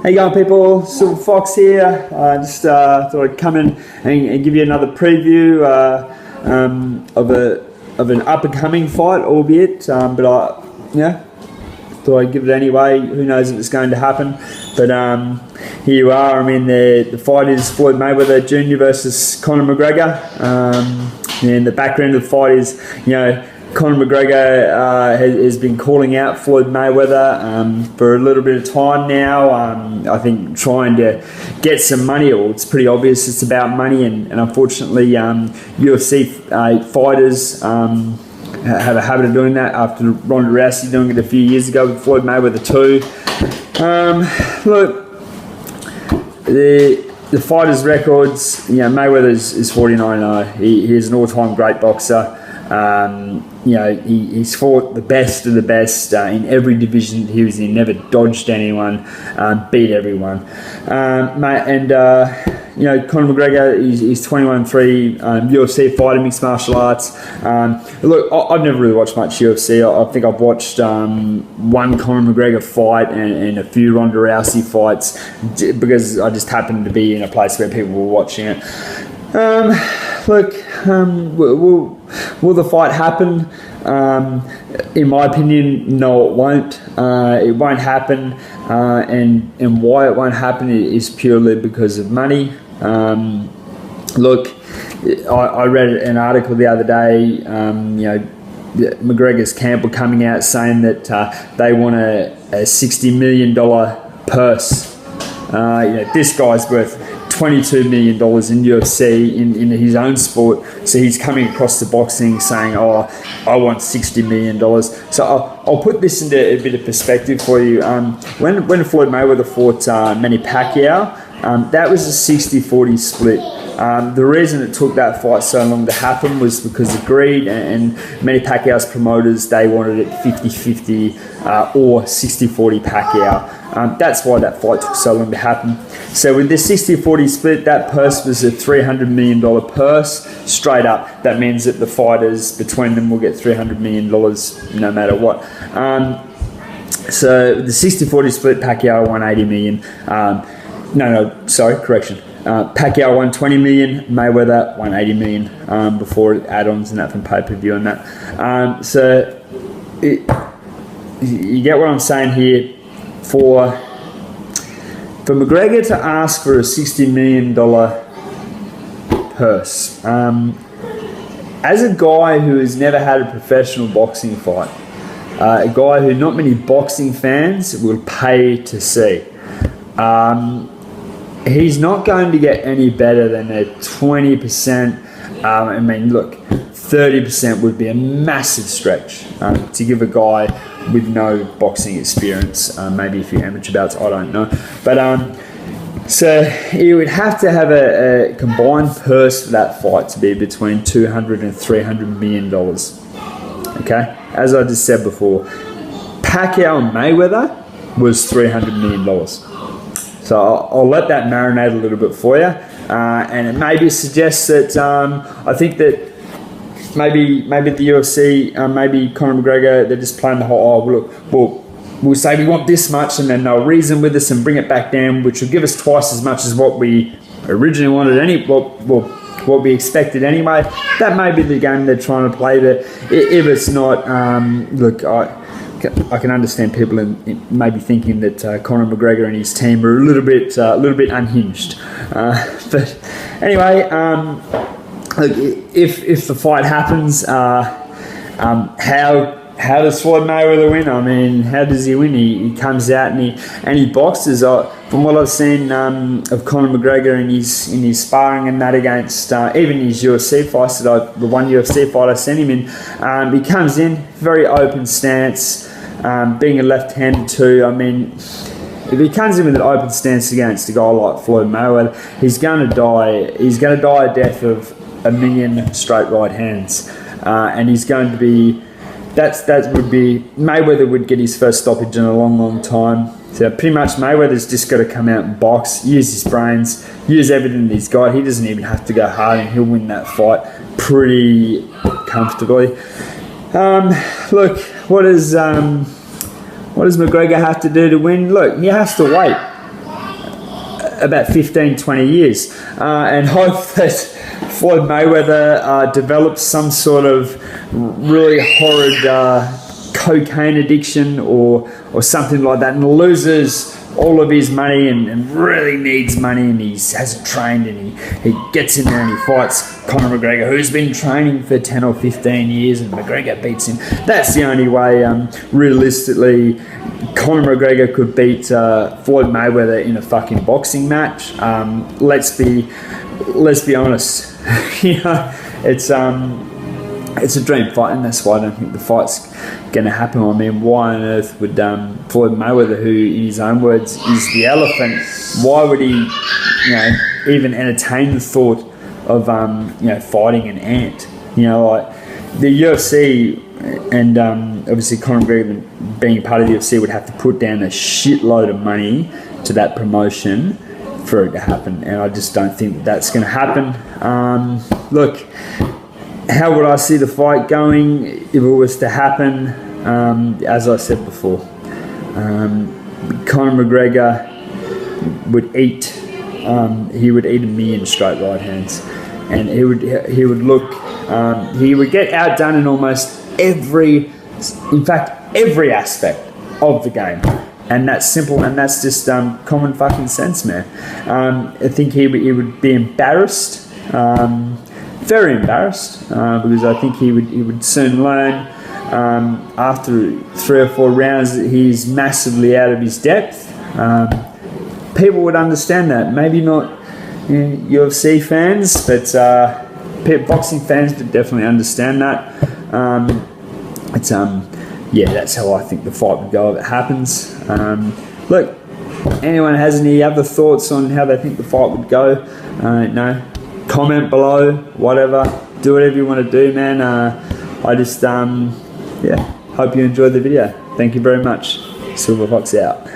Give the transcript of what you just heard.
How you going, people? Silver Fox here. I just thought I'd come in and give you another preview of an up-and-coming fight, albeit, but thought I'd give it anyway. Who knows if it's going to happen? But here you are. I mean, the fight is Floyd Mayweather Jr. versus Conor McGregor. And the background of the fight is, Conor McGregor has been calling out Floyd Mayweather for a little bit of time now. I think trying to get some money. Well, it's pretty obvious it's about money, and unfortunately, UFC fighters have a habit of doing that. After Ronda Rousey doing it a few years ago with Floyd Mayweather too. Look, the fighters' records. Mayweather is 49-0. He is an all-time great boxer. He's fought the best of the best in every division he was in. Never dodged anyone, beat everyone. Conor McGregor is 21-3, UFC fighter, mixed martial arts. Look, I've never really watched much UFC. I think I've watched one Conor McGregor fight and a few Ronda Rousey fights because I just happened to be in a place where people were watching it. Will the fight happen? In my opinion, no, it won't. It won't happen, and why it won't happen is purely because of money. Look, I read an article the other day. McGregor's camp were coming out saying that they want a $60 million purse. This guy's worth $22 million in UFC in his own sport, so he's coming across to boxing saying, "Oh, I want $60 million." So I'll put this into a bit of perspective for you. When Floyd Mayweather fought Manny Pacquiao, that was a 60-40 split. The reason it took that fight so long to happen was because of greed, and Manny Pacquiao's promoters, they wanted it 50-50 or 60-40 Pacquiao. That's why that fight took so long to happen. So with this 60-40 split, that purse was a $300 million purse, straight up. That means that the fighters between them will get $300 million no matter what. So the 60-40 split, Pacquiao won $80 million. Correction. Pacquiao won $20 million, Mayweather won $80 million before add-ons and that from pay-per-view and that. You get what I'm saying here. For McGregor to ask for a $60 million purse, as a guy who has never had a professional boxing fight, a guy who not many boxing fans will pay to see, he's not going to get any better than a 20%. 30% would be a massive stretch to give a guy with no boxing experience. Maybe a few amateur bouts, I don't know. But so you would have to have a combined purse for that fight to be between $200 and $300 million. Okay, as I just said before, Pacquiao and Mayweather was $300 million. So I'll let that marinate a little bit for you, and it maybe suggests that I think that maybe the UFC, maybe Conor McGregor, they're just playing the whole, we'll say we want this much, and then they'll reason with us and bring it back down, which will give us twice as much as what we originally wanted, what we expected anyway. That may be the game they're trying to play. But if it's not, I can understand people maybe thinking that Conor McGregor and his team are a little bit unhinged. But anyway, if the fight happens, how does Floyd Mayweather win? I mean, how does he win? He comes out and he boxes. From what I've seen of Conor McGregor in his sparring and that against even his UFC fights, the one UFC fight I sent him in, he comes in very open stance, being a left-hander too. I mean, if he comes in with an open stance against a guy like Floyd Mayweather, he's going to die. He's going to die a death of a million straight right hands, and he's going to be. That would be Mayweather would get his first stoppage in a long time. So pretty much Mayweather's just got to come out and box, use his brains, use everything that he's got. He doesn't even have to go hard, and he'll win that fight pretty comfortably. Look, what does McGregor have to do to win? Look, he has to wait. about 15, 20 years, and hope that Floyd Mayweather develops some sort of really horrid cocaine addiction or something like that, and loses all of his money and really needs money, and he hasn't trained, and he gets in there and he fights Conor McGregor, who's been training for 10 or 15 years, and McGregor beats him. That's the only way, realistically, Conor McGregor could beat Floyd Mayweather in a fucking boxing match. Let's be honest. You know, it's a dream fight, and that's why I don't think the fight's going to happen. I mean, why on earth would Floyd Mayweather, who in his own words is the elephant, why would he, you know, even entertain the thought of you know, fighting an ant? You know, like the UFC and obviously Conor McGregor being part of the UFC would have to put down a shitload of money to that promotion for it to happen, and I just don't think that's going to happen. Look, how would I see the fight going if it was to happen? As I said before, Conor McGregor would eat. He would eat 1,000,000 straight right hands, and he would look. He would get outdone in almost every aspect of the game, and that's simple, and that's just common fucking sense, man. I think he would be embarrassed. Very embarrassed, because I think he would soon learn after 3 or 4 rounds that he's massively out of his depth. People would understand that. Maybe not, you know, UFC fans, but boxing fans would definitely understand that. Yeah, that's how I think the fight would go if it happens. Look, anyone has any other thoughts on how they think the fight would go? No. Comment below, whatever. Do whatever you want to do, man. I just, yeah, hope you enjoyed the video. Thank you very much. Silver Fox out.